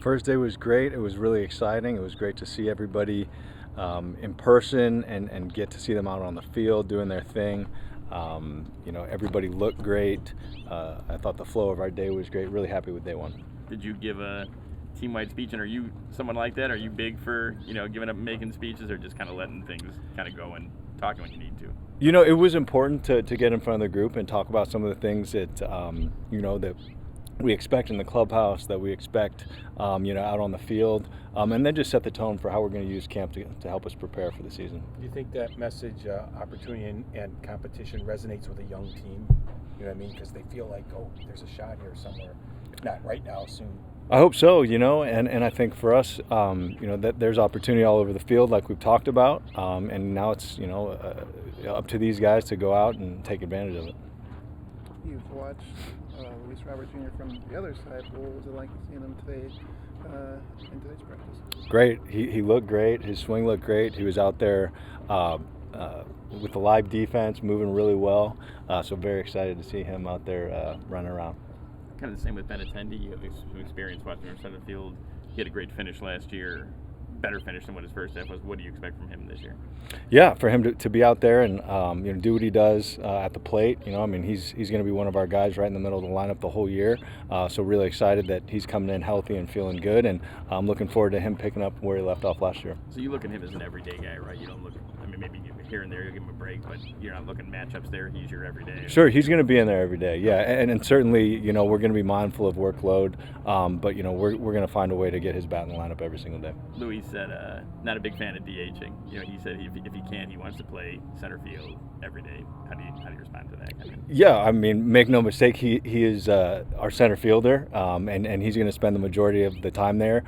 First day was great. It was really exciting. It was great to see everybody in person and get to see them out on the field doing their thing. Everybody looked great. I thought the flow of our day was great. Really happy with day one. Did you give a team-wide speech, and are you someone like that? Are you big for giving up making speeches, or just kind of letting things kind of go and talking when you need to? It was important to get in front of the group and talk about some of the things that that we expect in the clubhouse, that we expect out on the field, and then just set the tone for how we're going to use camp to help us prepare for the season. Do you think that message, opportunity and competition, resonates with a young team? You know what I mean? Because they feel like, oh, there's a shot here somewhere. If not right now, soon. I hope so, and I think for us, that there's opportunity all over the field like we've talked about, and now it's, up to these guys to go out and take advantage of it. You've watched Luis Robert Jr. from the other side. What was it like seeing him today in today's practice? Great. He looked great. His swing looked great. He was out there with the live defense, moving really well. So very excited to see him out there running around. Kind of the same with Ben Attendee. You have some experience watching him center field. He had a great finish last year. Better finish than what his first half was. What do you expect from him this year? Yeah, for him to be out there and do what he does at the plate. He's going to be one of our guys right in the middle of the lineup the whole year. So really excited that he's coming in healthy and feeling good, and I'm looking forward to him picking up where he left off last year. So you look at him as an everyday guy, right? You don't look. Maybe here and there you'll give him a break, but you're not looking matchups there. He's your everyday. Sure, he's going to be in there every day. Yeah, and certainly we're going to be mindful of workload, but we're going to find a way to get his bat in the lineup every single day. Luis said not a big fan of DHing. He said if he can, he wants to play center field every day. How do you respond to that? Yeah, make no mistake, he is our center fielder, and he's going to spend the majority of the time there.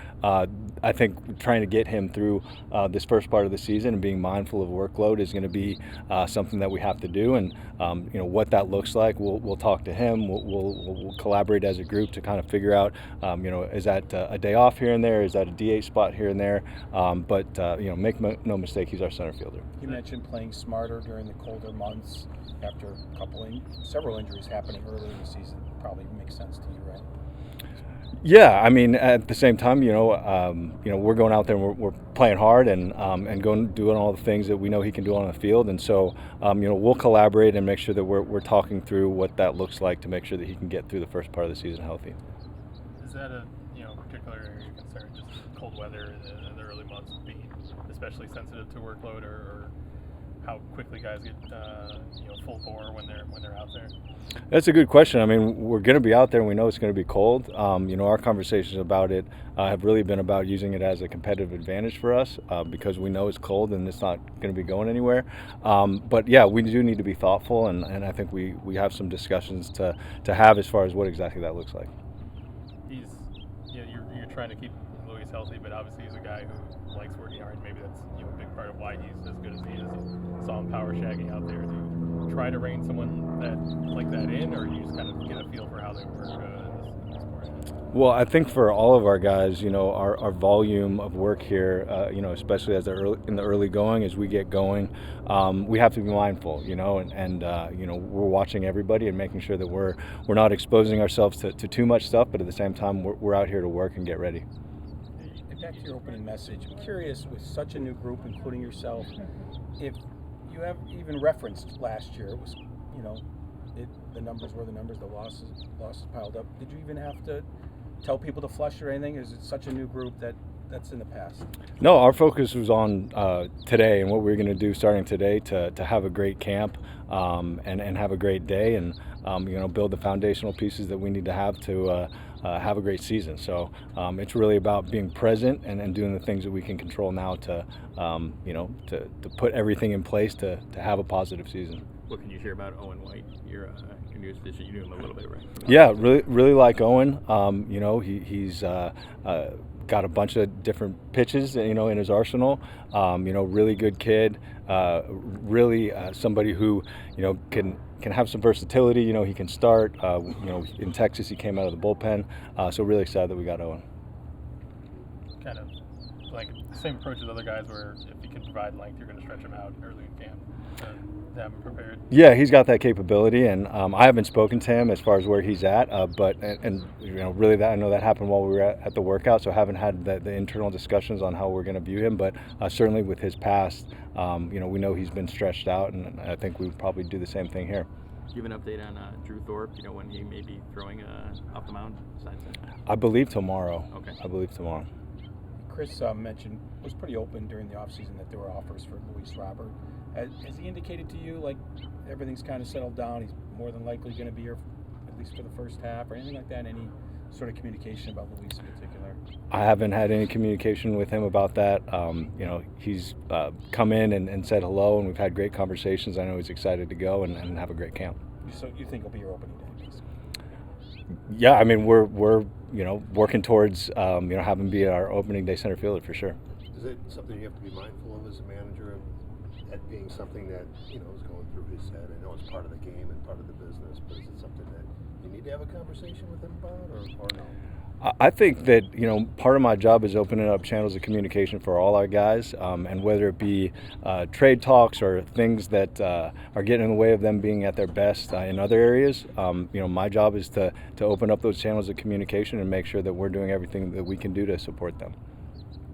I think trying to get him through this first part of the season and being mindful of workload is going to be something that we have to do, and what that looks like. We'll talk to him. We'll collaborate as a group to kind of figure out, is that a day off here and there? Is that a DH spot here and there? But make no mistake, he's our center fielder. You mentioned playing smarter during the colder months after several injuries happening early in the season. Probably makes sense to you, right? Yeah, at the same time, we're going out there and we're playing hard and going doing all the things that we know he can do on the field, and so we'll collaborate and make sure that we're talking through what that looks like to make sure that he can get through the first part of the season healthy. Is that a particular area of concern, just cold weather in the early months, being especially sensitive to workload, or how quickly guys get full bore when they're out there? That's a good question. We're going to be out there and we know it's going to be cold. Our conversations about it have really been about using it as a competitive advantage for us because we know it's cold and it's not going to be going anywhere. But yeah, we do need to be thoughtful, and I think we have some discussions to have as far as what exactly that looks like. You're trying to keep Luis healthy, but obviously he's a guy who likes working hard. Maybe that's a big part of why he's as good as he is. You saw him power shagging out there. Do you try to rein someone like that in, or you just kind of get a feel for how they work in this sport? Well, I think for all of our guys, our volume of work here, especially as in the early going, as we get going, we have to be mindful, and we're watching everybody and making sure that we're not exposing ourselves to too much stuff, but at the same time, we're out here to work and get ready. Back to your opening message, I'm curious, with such a new group, including yourself, if you have even referenced last year, it was, the numbers were the numbers, the losses piled up. Did you even have to tell people to flush or anything? Is it such a new group that's in the past? No, our focus was on today and what we're going to do starting today to have a great camp and have a great day and build the foundational pieces that we need to have a great season. So it's really about being present and doing the things that we can control now to put everything in place to have a positive season. What can you share about Owen White? Your newest addition. You knew him a little bit, right? Yeah, really like Owen. He's got a bunch of different pitches, in his arsenal. Really good kid. Really somebody who, can have some versatility. He can start. In Texas, he came out of the bullpen. So really excited that we got Owen. Kind of like the same approach as other guys, where if you can provide length, you're going to stretch him out early in camp to have him prepared? Yeah, he's got that capability, and I haven't spoken to him as far as where he's at, but you know, really, that I know that happened while we were at the workout, so I haven't had the internal discussions on how we're going to view him. But certainly with his past, you know, we know he's been stretched out, and I think we would probably do the same thing here. Do you have an update on Drew Thorpe? You know, when he may be throwing off the mound? I believe tomorrow. Okay. I believe tomorrow. Chris mentioned, was pretty open during the offseason that there were offers for Luis Robert. Has he indicated to you, like, everything's kind of settled down, he's more than likely going to be here at least for the first half, or anything like that? Any sort of communication about Luis in particular? I haven't had any communication with him about that. You know, he's come in and said hello, and we've had great conversations. I know he's excited to go and have a great camp. So you think it'll be your opening day, basically? Yeah, I mean, we're you know, working towards you know, having him be our opening day center fielder for sure. Is it something you have to be mindful of as a manager, of that being something that, you know, is going through his head? I know it's part of the game and part of the business, but is it something that you need to have a conversation with him about, or no? I think that, you know, part of my job is opening up channels of communication for all our guys, and whether it be trade talks or things that are getting in the way of them being at their best in other areas. You know, my job is to open up those channels of communication and make sure that we're doing everything that we can do to support them.